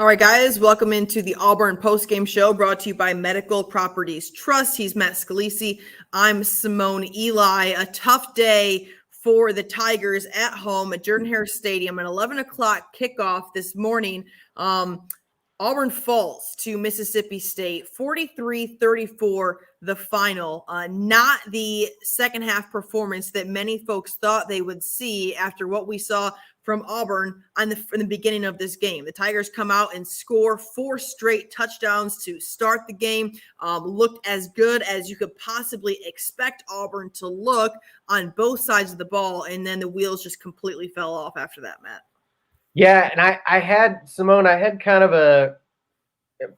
All right, guys, welcome into the Auburn Postgame Show brought to you by Medical Properties Trust. He's Matt Scalisi. I'm Simone Eli. A tough day for the Tigers at home at Jordan-Hare Stadium. An 11 o'clock kickoff this morning. Auburn falls to Mississippi State, 43-34, the final. Not the second half performance that many folks thought they would see after what we saw from Auburn in the beginning of this game. The Tigers come out and score 4 straight touchdowns to start the game. Looked as good as you could possibly expect Auburn to look on both sides of the ball, and then the wheels just completely fell off after that, Matt. Yeah, and I had kind of a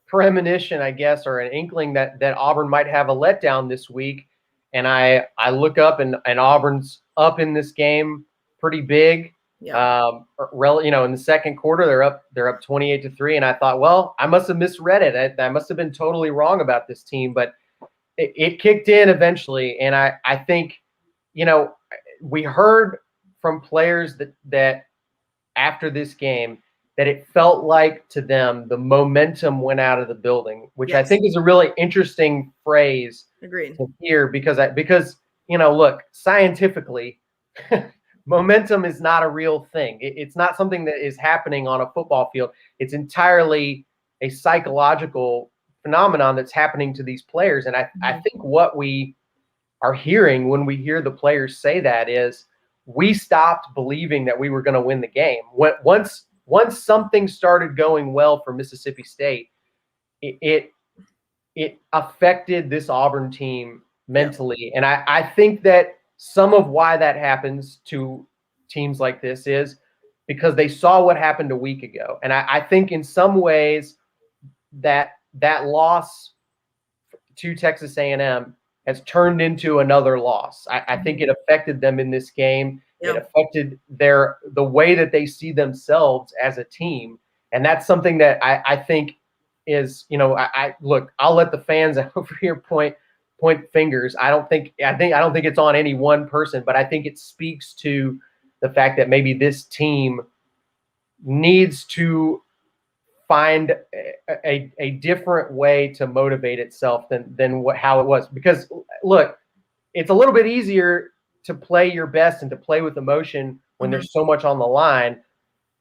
premonition, I guess, or an inkling that Auburn might have a letdown this week. And I look up and Auburn's up in this game pretty big. Yeah. In the second quarter, they're up 28-3, and I thought, well, I must have misread it. I must have been totally wrong about this team, but it kicked in eventually, and I think, we heard from players that after this game that it felt like to them the momentum went out of the building, which Yes. I think is a really interesting phrase Agreed. to hear because look, scientifically. Momentum is not a real thing. It's not something that is happening on a football field. It's entirely a psychological phenomenon that's happening to these players. And I think what we are hearing when we hear the players say that is we stopped believing that we were going to win the game. Once something started going well for Mississippi State, it affected this Auburn team mentally. Yeah. And I think that some of why that happens to teams like this is because they saw what happened a week ago. And I think in some ways that loss to Texas A&M has turned into another loss. I think it affected them in this game. Yep. It affected the way that they see themselves as a team. And that's something that I think is, look, I'll let the fans over here point fingers. I don't think it's on any one person, but I think it speaks to the fact that maybe this team needs to find a different way to motivate itself than how it was. Because look, it's a little bit easier to play your best and to play with emotion when there's so much on the line.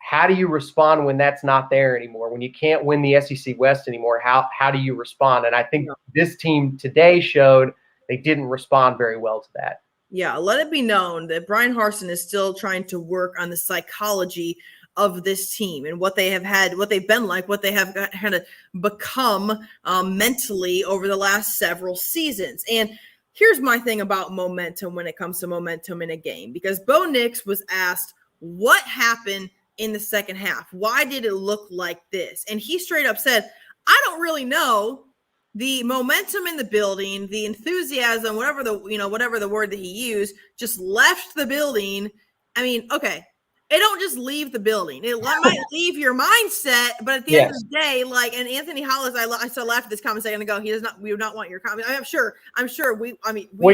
How do you respond when that's not there anymore? When you can't win the SEC West anymore, how do you respond? And I think this team today showed they didn't respond very well to that. Yeah, let it be known that Brian Harsin is still trying to work on the psychology of this team and what they have had, what they've been like, what they have kind of become mentally over the last several seasons. And here's my thing about momentum when it comes to momentum in a game, because Bo Nix was asked what happened in the second half. Why did it look like this? And he straight up said, I don't really know. The momentum in the building, the enthusiasm, whatever the word that he used, just left the building. I mean, okay, it don't just leave the building. It might leave your mindset, but at the end of the day, and Anthony Hollis, I still laughed at this comment a second ago. We do not want your comment. I'm sure we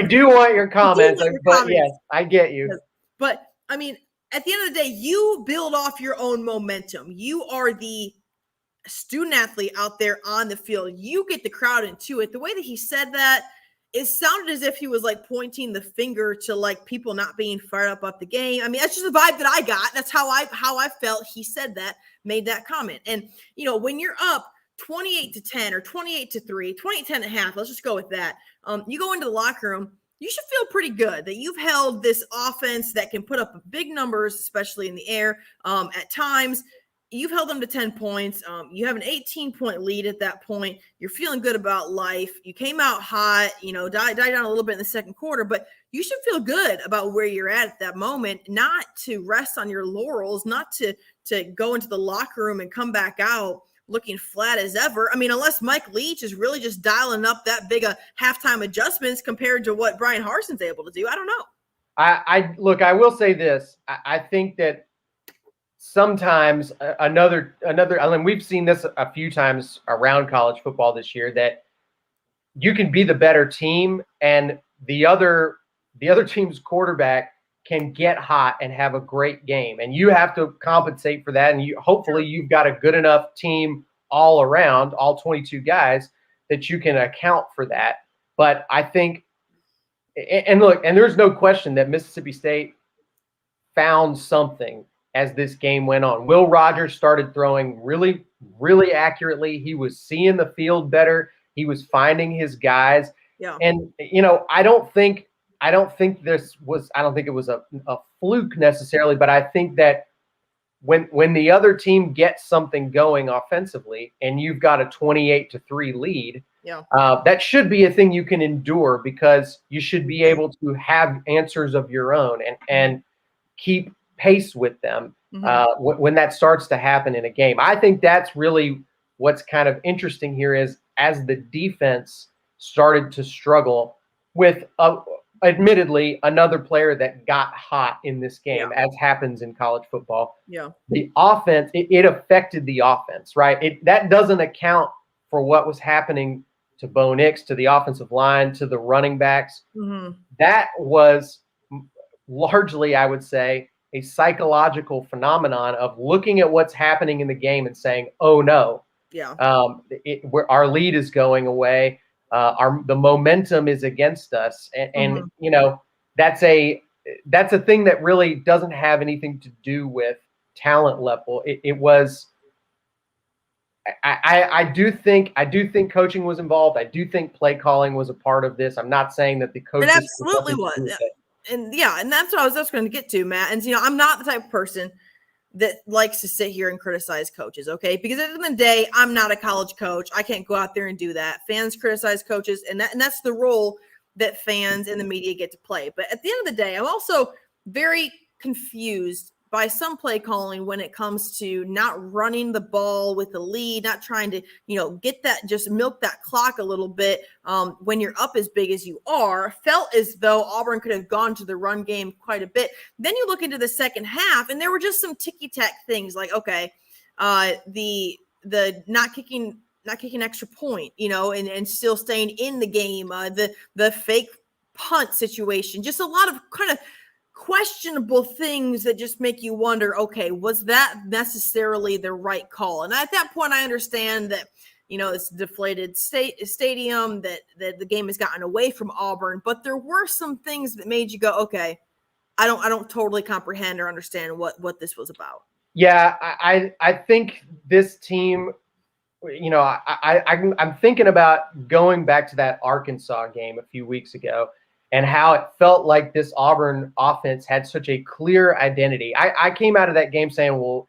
do want your comments, but yes, I get you. But I mean, at the end of the day, you build off your own momentum. You are the student athlete out there on the field. You get the crowd into it. The way that he said that, it sounded as if he was pointing the finger to people not being fired up the game. I mean, that's just the vibe that I got. That's how I felt. He said that, made that comment. And when you're up 28-10 or 28-3, 28-10.5, let's just go with that. You go into the locker room, you should feel pretty good that you've held this offense that can put up big numbers, especially in the air at times. You've held them to 10 points. You have an 18-point lead at that point. You're feeling good about life. You came out hot, died down a little bit in the second quarter, but you should feel good about where you're at that moment, not to rest on your laurels, not to go into the locker room and come back out looking flat as ever. I mean, unless Mike Leach is really just dialing up that big of halftime adjustments compared to what Brian Harsin's able to do. I don't know. I will say this. I think that sometimes another, I mean, we've seen this a few times around college football this year, that you can be the better team and the other team's quarterback can get hot and have a great game, and you have to compensate for that. And hopefully you've got a good enough team all around, all 22 guys, that you can account for that. But I think, and look, and there's no question that Mississippi State found something as this game went on. Will Rogers started throwing really, really accurately. He was seeing the field better. He was finding his guys. Yeah. And, I don't think it was a fluke necessarily, but I think that when the other team gets something going offensively and you've got a 28-3 lead, that should be a thing you can endure, because you should be able to have answers of your own and keep pace with them when that starts to happen in a game. I think that's really what's kind of interesting here, is as the defense started to struggle with admittedly another player that got hot in this game, as happens in college football. The offense, it affected the offense, right? That doesn't account for what was happening to Bo Nix, to the offensive line, to the running backs. That was largely, I would say, a psychological phenomenon of looking at what's happening in the game and saying, oh no, our lead is going away. The momentum is against us. And that's a thing that really doesn't have anything to do with talent level. It was, I do think coaching was involved. I do think play calling was a part of this. I'm not saying that the coaches. It absolutely was. And that's what I was just going to get to, Matt. And I'm not the type of person that likes to sit here and criticize coaches, okay? Because at the end of the day, I'm not a college coach. I can't go out there and do that. Fans criticize coaches, and that's the role that fans and the media get to play. But at the end of the day, I'm also very confused by some play calling when it comes to not running the ball with the lead, not trying to, get that, just milk that clock a little bit when you're up as big as you are. Felt as though Auburn could have gone to the run game quite a bit. Then you look into the second half, and there were just some ticky-tack things like, okay, the not kicking extra point, and still staying in the game, the fake punt situation, just a lot of kind of questionable things that just make you wonder, okay, was that necessarily the right call? And at that point, I understand that, it's a deflated stadium, that the game has gotten away from Auburn, but there were some things that made you go, okay, I don't totally comprehend or understand what this was about. Yeah, I think this team, I'm thinking about going back to that Arkansas game a few weeks ago, and how it felt like this Auburn offense had such a clear identity. I came out of that game saying, well,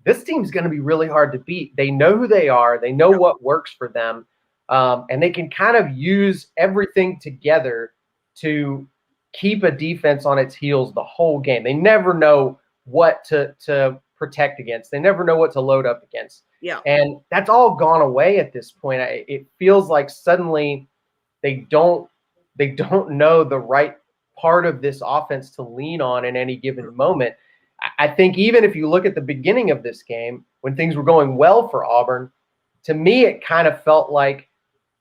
this team's going to be really hard to beat. They know who they are. They know what works for them. And they can kind of use everything together to keep a defense on its heels the whole game. They never know what to protect against. They never know what to load up against. And that's all gone away at this point. It feels like suddenly they don't know the right part of this offense to lean on in any given moment. I think even if you look at the beginning of this game, when things were going well for Auburn, to me, it kind of felt like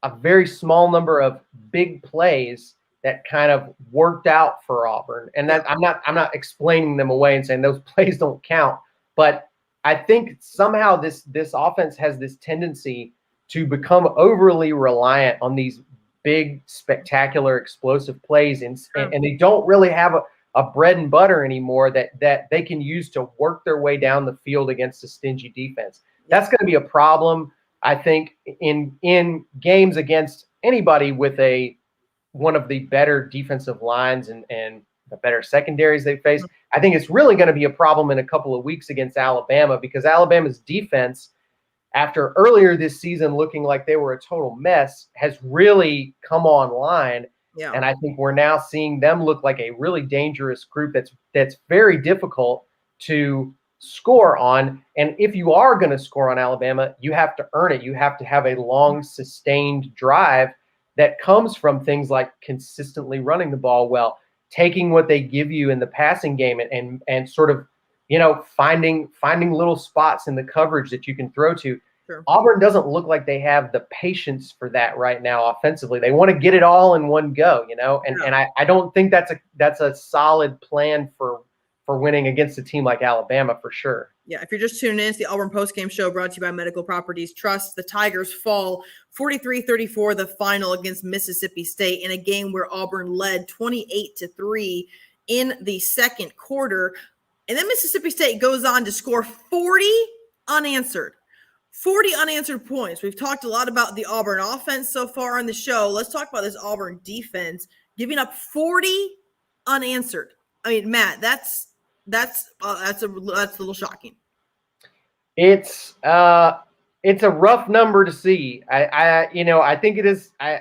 a very small number of big plays that kind of worked out for Auburn. And that I'm not explaining them away and saying those plays don't count, but I think somehow this offense has this tendency to become overly reliant on these big, spectacular, explosive plays, and they don't really have a bread and butter anymore that they can use to work their way down the field against a stingy defense. That's going to be a problem, I think, in games against anybody with one of the better defensive lines and the better secondaries they face. I think it's really going to be a problem in a couple of weeks against Alabama, because Alabama's defense, after earlier this season looking like they were a total mess, has really come online. And I think we're now seeing them look like a really dangerous group that's very difficult to score on. And if you are going to score on Alabama, you have to earn it. You have to have a long, sustained drive that comes from things like consistently running the ball well, taking what they give you in the passing game and sort of, finding little spots in the coverage that you can throw to. Sure. Auburn doesn't look like they have the patience for that right now offensively. They want to get it all in one go, and I don't think that's a solid plan for winning against a team like Alabama for sure. Yeah, if you're just tuning in, it's the Auburn Postgame Show brought to you by Medical Properties Trust. The Tigers fall 43-34, the final against Mississippi State in a game where Auburn led 28-3 in the second quarter. And then Mississippi State goes on to score 40 unanswered. 40 unanswered points. We've talked a lot about the Auburn offense so far on the show. Let's talk about this Auburn defense giving up 40 unanswered. I mean, Matt, that's a little shocking. It's a rough number to see. I think it is. I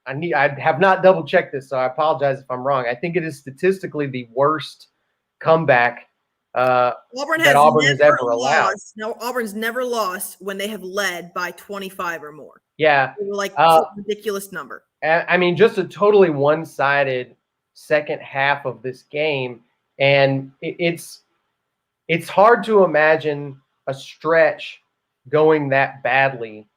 have not double checked this, so I apologize if I'm wrong. I think it is statistically the worst comeback Auburn that Auburn has ever allowed. No, Auburn's never lost when they have led by 25 or more. Yeah, they were like a ridiculous number. I mean, just a totally one-sided second half of this game, and it's hard to imagine a stretch going that badly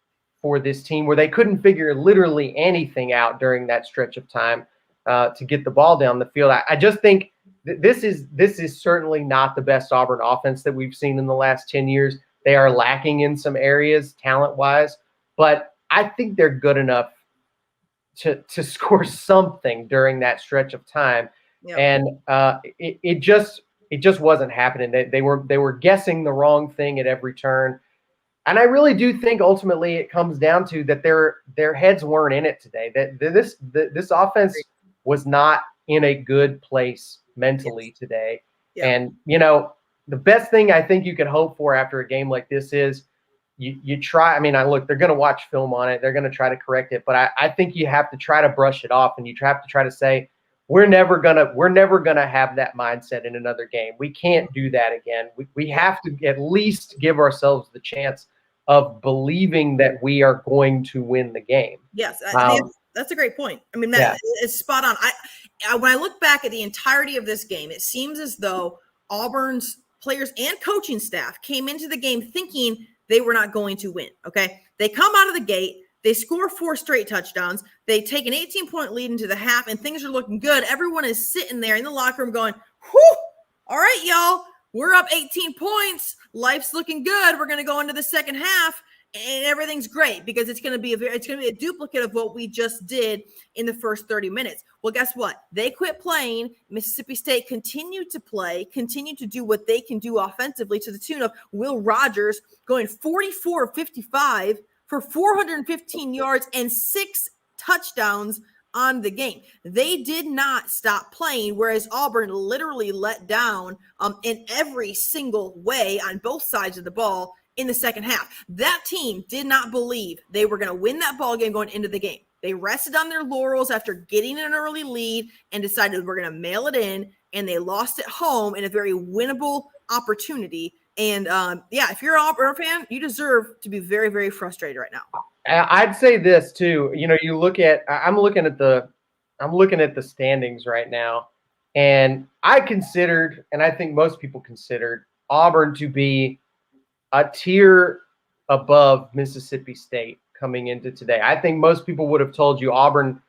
for this team where they couldn't figure literally anything out during that stretch of time to get the ball down the field. I just think this is certainly not the best Auburn offense that we've seen in the last 10 years. They are lacking in some areas talent-wise, but I think they're good enough to score something during that stretch of time. Yep. And it just wasn't happening. They were guessing the wrong thing at every turn. And I really do think ultimately it comes down to that their heads weren't in it today. That this offense was not in a good place mentally today. Yeah. And the best thing I think you could hope for after a game like this is you try. I mean, look, they're going to watch film on it. They're going to try to correct it. But I think you have to try to brush it off, and you have to try to say, we're never gonna have that mindset in another game. We can't do that again. We have to at least give ourselves the chance of believing that we are going to win the game. Yes, that's a great point. I mean, Matt, it's spot on. When I look back at the entirety of this game, it seems as though Auburn's players and coaching staff came into the game thinking they were not going to win. Okay, they come out of the gate. They score 4 straight touchdowns. They take an 18-point lead into the half, and things are looking good. Everyone is sitting there in the locker room going, whew, all right, y'all, we're up 18 points. Life's looking good. We're going to go into the second half, and everything's great because it's going to be a duplicate of what we just did in the first 30 minutes. Well, guess what? They quit playing. Mississippi State continued to play, continued to do what they can do offensively to the tune of Will Rogers going 44-55 for 415 yards and 6 touchdowns on the game. They did not stop playing, whereas Auburn literally let down in every single way on both sides of the ball in the second half. That team did not believe they were going to win that ball game going into the game. They rested on their laurels after getting an early lead and decided we're going to mail it in, and they lost at home in a very winnable opportunity. And if you're an Auburn fan, you deserve to be very, very frustrated right now. I'd say this too. You look at I'm looking at the standings right now, and I considered, and I think most people considered, Auburn to be a tier above Mississippi State coming into today. I think most people would have told you Auburn,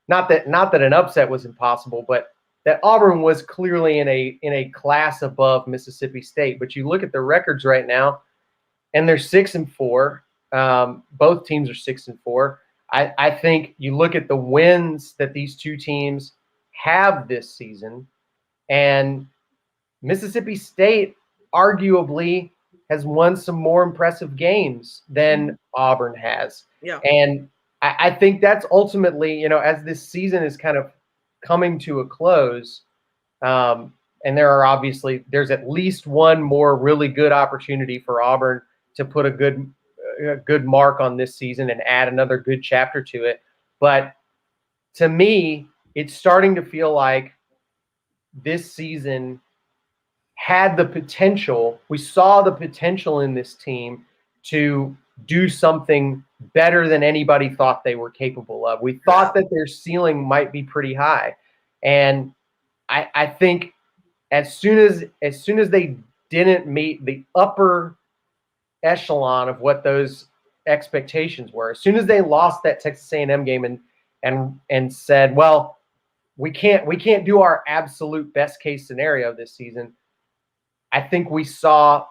not that an upset was impossible, but that Auburn was clearly in a class above Mississippi State. But you look at the records right now, and they're 6-4. Both teams are 6-4. I think you look at the wins that these two teams have this season, and Mississippi State arguably has won some more impressive games than Auburn has. Yeah. And I think that's ultimately, as this season is kind of coming to a close, and there's at least one more really good opportunity for Auburn to put a good mark on this season and add another good chapter to it. But to me, it's starting to feel like this season had the potential. We saw the potential in this team to do something better than anybody thought they were capable of. We thought that their ceiling might be pretty high. And I think as soon as they didn't meet the upper echelon of what those expectations were. As soon as they lost that Texas A&M game and said, well, we can't do our absolute best case scenario this season, I think we saw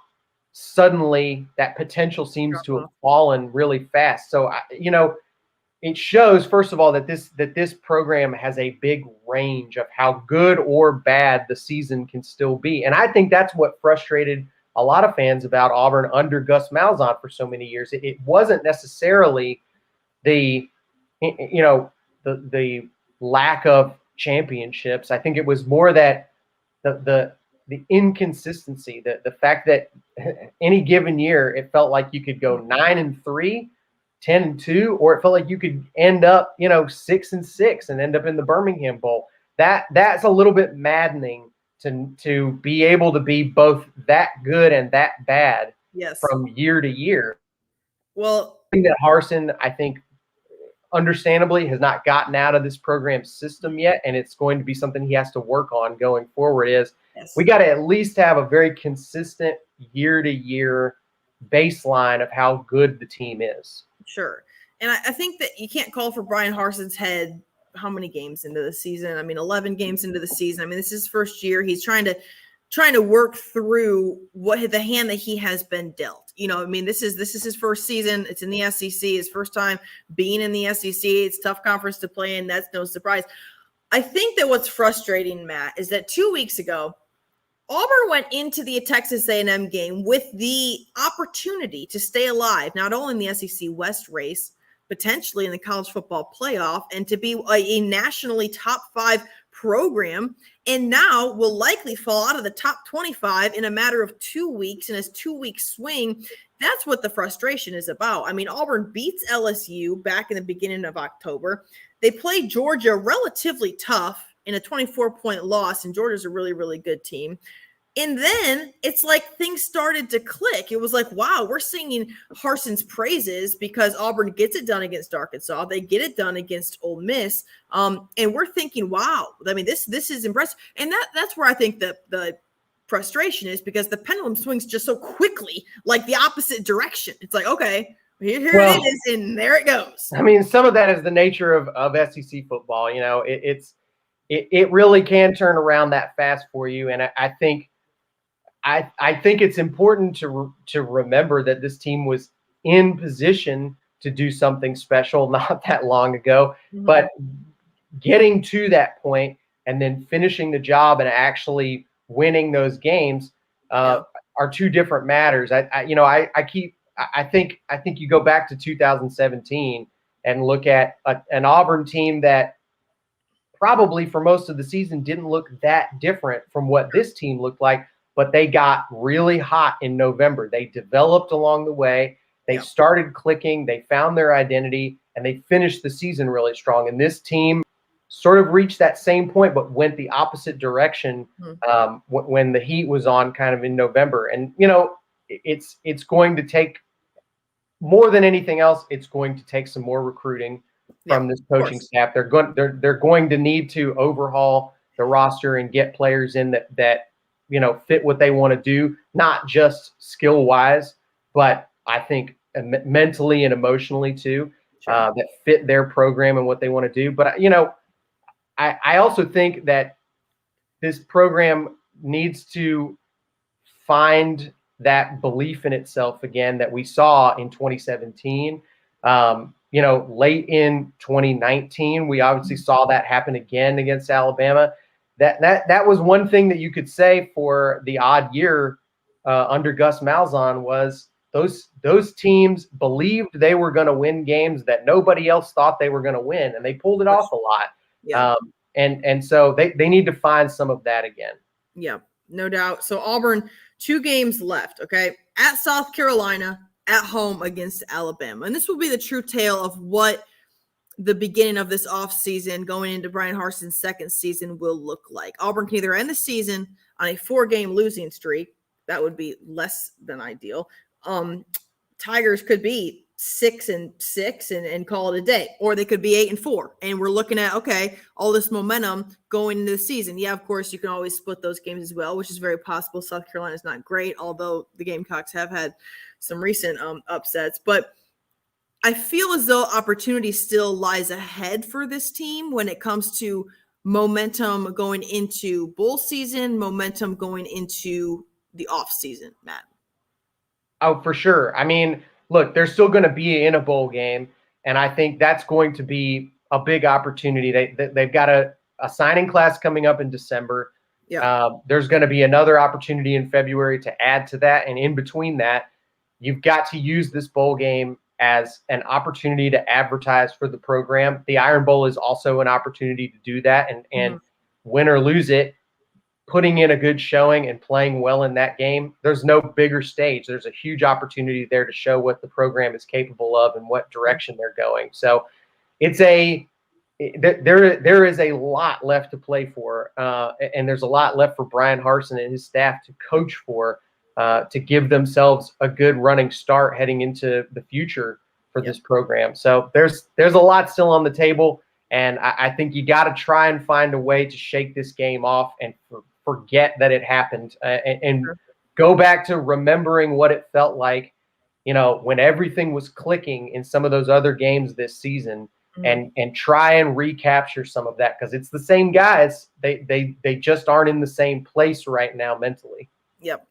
suddenly that potential seems to have fallen really fast. So, it shows, first of all, that this program has a big range of how good or bad the season can still be. And I think that's what frustrated a lot of fans about Auburn under Gus Malzahn for so many years. It wasn't necessarily the lack of championships. I think it was more that the inconsistency, the fact that any given year it felt like you could go 9-3, 10-2, or it felt like you could end up 6-6 and end up in the Birmingham Bowl. That's a little bit maddening to be able to be both that good and that bad from year to year. Well, I think that Harsin, I think, understandably, has not gotten out of this program system yet, and it's going to be something he has to work on going forward. We got to at least have a very consistent year-to-year baseline of how good the team is. Sure. And I think that you can't call for Brian Harsin's head how many games into the season? 11 games into the season. This is his first year. He's trying to work through the hand that he has been dealt. This is his first season. It's in the SEC, his first time being in the SEC. It's a tough conference to play in. That's no surprise. I think that what's frustrating, Matt, is that 2 weeks ago, Auburn went into the Texas A&M game with the opportunity to stay alive, not only in the SEC West race, potentially in the college football playoff, and to be a nationally top 5 program, and now will likely fall out of the top 25 in a matter of 2 weeks in a 2-week swing. That's what the frustration is about. Auburn beats LSU back in the beginning of October. They played Georgia relatively tough in a 24-point loss, and Georgia's a really, really good team. And then it's like things started to click. It was like, wow, we're singing Harsin's praises because Auburn gets it done against Arkansas. They get it done against Ole Miss. And we're thinking, wow, this is impressive. And that's where I think the frustration is, because the pendulum swings just so quickly, like the opposite direction. It's like, okay, here it is, and there it goes. Some of that is the nature of SEC football. It really can turn around that fast for you. And I think it's important to remember that this team was in position to do something special not that long ago, but getting to that point and then finishing the job and actually winning those games are two different matters. I think you go back to 2017 and look at an Auburn team that probably for most of the season didn't look that different from what this team looked like, but they got really hot in November. They developed along the way. They started clicking. They found their identity, and they finished the season really strong. And this team sort of reached that same point, but went the opposite direction when the heat was on kind of in November. And, it's going to take, more than anything else, it's going to take some more recruiting from this coaching staff. They're going to need to overhaul the roster and get players in that fit what they want to do, not just skill wise, but I think mentally and emotionally too, that fit their program and what they want to do. But I also think that this program needs to find that belief in itself again that we saw in 2017. Late in 2019, we obviously saw that happen again against Alabama. That was one thing that you could say for the odd year under Gus Malzahn was those teams believed they were going to win games that nobody else thought they were going to win, and they pulled it off a lot. Yeah. And so they need to find some of that again. Yeah, no doubt. So Auburn, 2 games left, okay? At South Carolina, at home against Alabama. And this will be the true tale of what the beginning of this offseason going into Brian Harsin's second season will look like. Auburn can either end the season on a 4-game losing streak. That would be less than ideal. Tigers could be 6-6 and call it a day, or they could be 8-4. And we're looking at, okay, all this momentum going into the season. Yeah, of course, you can always split those games as well, which is very possible. South Carolina is not great, although the Gamecocks have had some recent upsets. But I feel as though opportunity still lies ahead for this team when it comes to momentum going into bowl season, momentum going into the off season, Matt. Oh, for sure. I mean, look, they're still going to be in a bowl game, and I think that's going to be a big opportunity. They've got a signing class coming up in December. Yeah. There's going to be another opportunity in February to add to that, and in between that, you've got to use this bowl game as an opportunity to advertise for the program. The Iron Bowl is also an opportunity to do that, and win or lose it, putting in a good showing and playing well in that game, there's no bigger stage. There's a huge opportunity there to show what the program is capable of and what direction they're going. So there is a lot left to play for, and there's a lot left for Brian Harsin and his staff to coach for, to give themselves a good running start heading into the future for this program. So there's a lot still on the table, and I think you got to try and find a way to shake this game off and forget that it happened, and go back to remembering what it felt like, when everything was clicking in some of those other games this season, and try and recapture some of that, because it's the same guys. They just aren't in the same place right now mentally. Yep.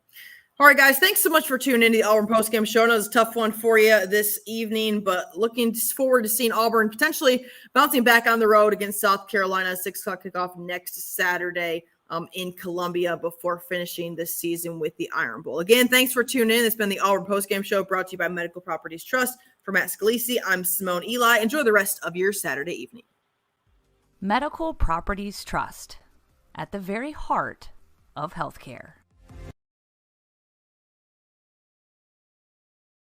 All right, guys, thanks so much for tuning into the Auburn Postgame Show. I know it's a tough one for you this evening, but looking forward to seeing Auburn potentially bouncing back on the road against South Carolina, 6 o'clock kickoff next Saturday in Columbia before finishing this season with the Iron Bowl. Again, thanks for tuning in. It's been the Auburn Postgame Show brought to you by Medical Properties Trust. For Matt Scalisi, I'm Simone Eli. Enjoy the rest of your Saturday evening. Medical Properties Trust, at the very heart of healthcare.